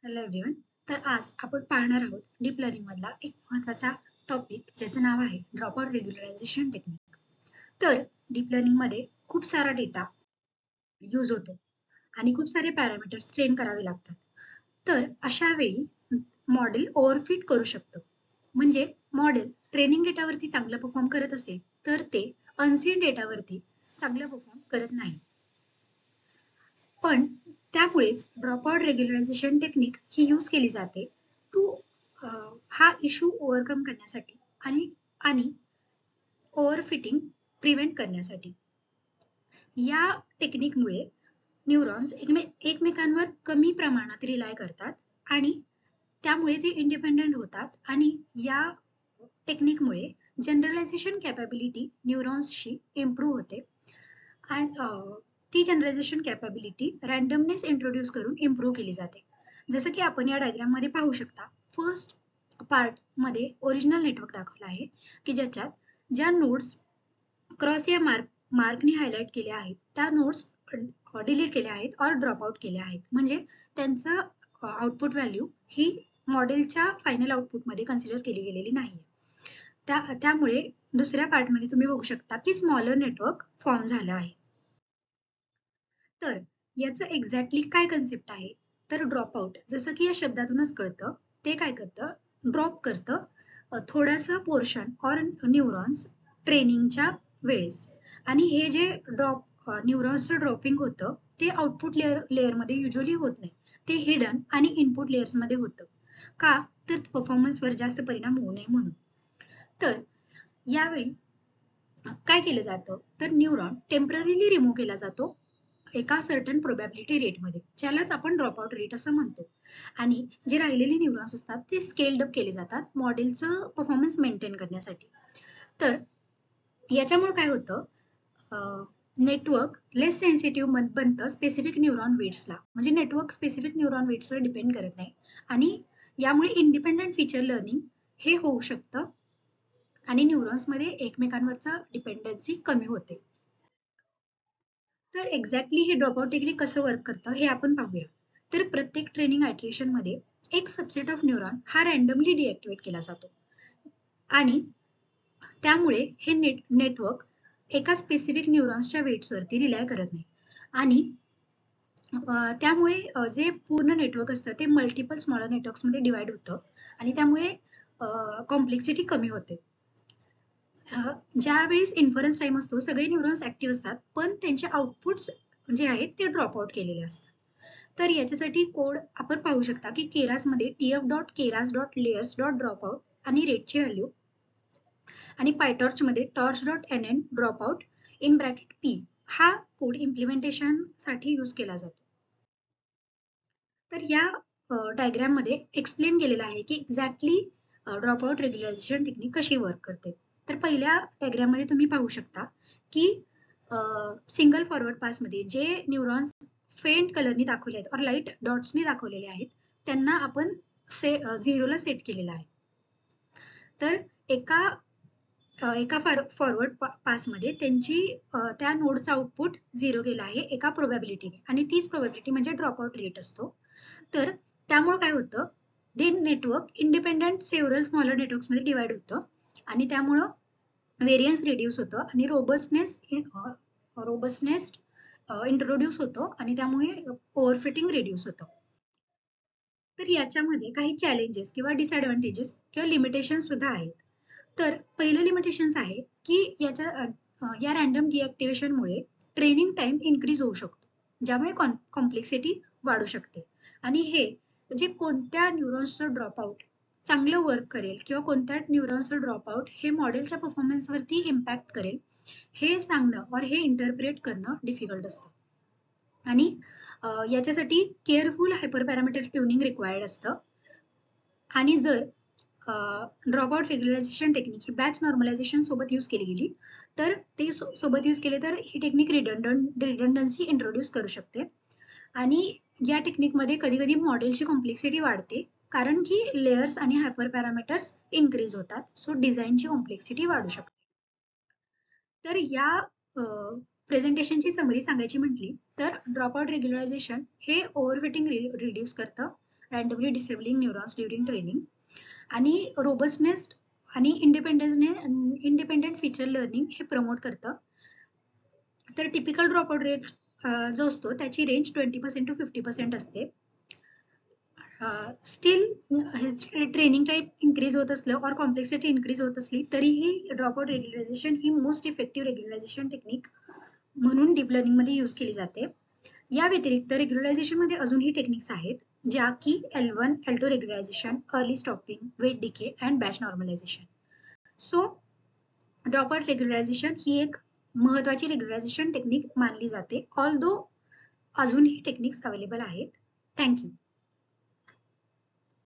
Hello everyone. तर आज आपण पाहणार आहोत डीप लर्निंग मधला एक महत्त्वाचा टॉपिक ज्याचं नाव आहे ड्रॉपआउट रेग्युलरायझेशन टेक्निक. तर डीप लर्निंग मध्ये खूप सारा डेटा यूज होतो आणि खूप सारे पॅरामीटर्स ट्रेन करावे लागतात. तर अशा वेळी मॉडेल ओव्हरफिट करू शकतं. म्हणजे मॉडेल ट्रेनिंग डेटावरती चांगलं परफॉर्म करत असेल तर ते अनसीन डेटावरती चांगलं परफॉर्म करत नाही. पण त्यामुळेच ड्रॉपआउट रेग्युलरायझेशन टेक्निक ही यूज केली जाते टू हा इश्यू ओव्हरकम करण्यासाठी आणि आणि ओव्हरफिटिंग प्रिव्हेंट करण्यासाठी. या टेक्निकमुळे न्यूरॉन्स एकमेकांवर कमी प्रमाणात रिलाय करतात आणि त्यामुळे ते इंडिपेंडेंट होतात आणि या टेक्निकमुळे जनरलायझेशन कॅपॅबिलिटी न्यूरॉन्सची इम्प्रूव्ह होते आणि ती जनरलायझेशन कॅपॅबिलिटी रँडमनेस इंट्रोड्यूस करून इम्प्रूव्ह केली जाते. जसं की आपण या डायग्राम मध्ये पाहू शकता, फर्स्ट पार्ट मध्ये ओरिजिनल नेटवर्क दाखवला आहे की ज्याच्यात ज्या नोड्स क्रॉस या मार्कने हायलाइट केले आहेत त्या नोड्स डिलीट केल्या आहेत और ड्रॉप आउट केल्या आहेत. म्हणजे त्यांचं आउटपुट व्हॅल्यू ही मॉडेलच्या फायनल आउटपुटमध्ये कन्सिडर केली गेलेली नाही. त्यामुळे दुसऱ्या पार्टमध्ये तुम्ही बघू शकता की स्मॉलर नेटवर्क फॉर्म झालं आहे. तर याचं एक्झॅक्टली काय कन्सेप्ट आहे, तर ड्रॉप आउट जसं की या शब्दातूनच कळतं, ते काय करतं, ड्रॉप करतं थोडासा पोर्शन ऑर न्यूरॉन्स ट्रेनिंगच्या वेळेस. आणि हे जे न्यूरॉन्सचं ड्रॉपिंग होतं ते आउटपुट लेअरमध्ये युजली होत नाही, ते हिडन आणि इनपुट लेअर्समध्ये होतं. का, तर परफॉर्मन्सवर जास्त परिणाम होऊ नये म्हणून. तर यावेळी काय केलं जातं, तर न्यूरॉन टेम्पररीली रिमूव्ह केला जातो एका सर्टन प्रोबॅबिलिटी रेटमध्ये, ज्यालाच आपण ड्रॉपआउट रेट असं म्हणतो. आणि जे राहिलेले न्यूरॉन्स असतात ते स्केल्ड अप केले जातात मॉडेलचं परफॉर्मन्स मेंटेन करण्यासाठी. तर याच्यामुळे काय होतं, नेटवर्क लेस सेन्सिटिव्ह बनतं स्पेसिफिक न्यूरॉन वेट्सला. म्हणजे नेटवर्क स्पेसिफिक न्यूरॉन वेट्सवर डिपेंड करत नाही आणि यामुळे इंडिपेंडंट फीचर लर्निंग हे होऊ शकतं आणि न्यूरॉन्समध्ये एकमेकांवरचा डिपेंडन्सी कमी होते. तर एक्झॅक्टली हे ड्रॉपआउट टेक्निक कसं वर्क करतं हे आपण पाहूया. तर प्रत्येक ट्रेनिंग आयट्रेशन मध्ये एक सबसेट ऑफ न्यूरॉन हा रँडमली डिॲक्टिव्हेट केला जातो आणि त्यामुळे हे नेटवर्क एका स्पेसिफिक न्यूरॉन्सच्या वेट्सवरती रिलाय करत नाही आणि त्यामुळे जे पूर्ण नेटवर्क असतं ते मल्टिपल स्मॉलर नेटवर्क्समध्ये डिवाइड होतं आणि त्यामुळे कॉम्प्लेक्सिटी कमी होते. ज्या वेळेस इन्फरन्स टाइम असतो सगळे न्यूरॉन्स ऍक्टिव्ह असतात पण त्यांचे आउटपुट्स जे आहेत ते ड्रॉप आउट केलेले असतात. तर याच्यासाठी कोड आपण पाहू शकता की केरासमध्ये tf.keras.layers.dropout आणि रेटची व्हॅल्यू आणि पायटॉर्च मध्ये torch.nn dropout in bracket p हा कोड इम्प्लिमेंटेशन साठी यूज केला जातो. तर या डायग्राम मध्ये एक्सप्लेन केलेलं आहे की एक्झॅक्टली ड्रॉपआउट रेग्युलरायझेशन टेक्निक कशी वर्क करते. तर पहिल्या डायग्राम मध्ये तुम्ही पाहू शकता की सिंगल फॉरवर्ड पास मध्ये जे न्यूरॉन्स फेंट कलरनी दाखवले आहेत और लाईट डॉट्सनी दाखवलेले आहेत त्यांना आपण झिरोला सेट केलेला आहे. तर एका फॉरवर्ड पासमध्ये त्यांची त्या नोडचा आउटपुट 0 गेला आहे एका प्रोबॅबिलिटीने आणि तीच प्रोबॅबिलिटी म्हणजे ड्रॉपआउट रेट असतो. तर त्यामुळे काय होतं, ते नेटवर्क इंडिपेंडंट सेव्हरल स्मॉलर नेटवर्क्समध्ये डिवाइड होतं आणि त्यामुळं व्हेरियन्स रिड्यूस होतं आणि रोबस्टनेस इंट्रोड्यूस होतो आणि त्यामुळे ओव्हरफिटिंग रिड्यूस होतं. तर याच्यामध्ये काही चॅलेंजेस किंवा डिसएडव्हान्टेजेस किंवा लिमिटेशन सुद्धा आहेत. तर पहिलं लिमिटेशन्स आहे की या रँडम डिॲक्टिव्हेशनमुळे ट्रेनिंग टाइम इन्क्रीज होऊ शकतो, ज्यामुळे कॉम्प्लेक्सिटी वाढू शकते आणि हे म्हणजे कोणत्या न्यूरॉन्सचं ड्रॉपआउट चांगलं वर्क करेल किंवा कोणत्या न्यूरॉन्सचं ड्रॉपआउट हे मॉडेलच्या परफॉर्मन्सवरती इम्पॅक्ट करेल हे सांगणं और हे इंटरप्रेट करणं डिफिकल्ट असतं. आणि याच्यासाठी careful hyper parameter tuning required असतं. आणि जर ड्रॉपआउट रेग्युलरायझेशन टेक्निक ही बॅच नॉर्मलायझेशन सोबत यूज केली गेली तर ते सोबत यूज केले तर ही टेक्निक रिडंडन्सी इंट्रोड्यूस करू शकते आणि या टेक्निकमध्ये कधी कधी मॉडेलची कॉम्प्लेक्सिटी वाढते कारण की लेयर्स आणि हायपर पॅरामीटर्स इन्क्रीज होतात, सो डिझाईनची कॉम्प्लेक्सिटी वाढू शकते. तर या प्रेझेंटेशनची समरी सांगायची म्हटली तर ड्रॉपआउट रेग्युलरायझेशन हे ओव्हरफिटिंग रिड्यूस करतं randomly disabling neurons during training. आणि रोबस्टनेस आणि इंडिपेंडंट फीचर लर्निंग हे प्रमोट करतं. तर टिपिकल ड्रॉपआउट रेट जो असतो त्याची रेंज 20% to 50% असते. स्टील ट्रेनिंग टाईप इन्क्रीज होत असलं और कॉम्प्लेक्सिटी इन्क्रीज होत असली तरीही ड्रॉपआउट रेग्युलरायझेशन ही मोस्ट इफेक्टिव्ह रेग्युलरायझेशन टेक्निक म्हणून डीप लर्निंग मध्ये यूज केली जाते. या व्यतिरिक्त रेग्युलरायझेशन मध्ये अजूनही टेक्निक्स आहेत ज्या की L1, L2 regularization, early stopping, weight decay and batch normalization. So dropout regularization ही एक महत्वाची रेग्युलरायझेशन टेक्निक मानली जाते, ऑल्दो अजूनही टेक्निक्स अवेलेबल आहेत. थँक्यू.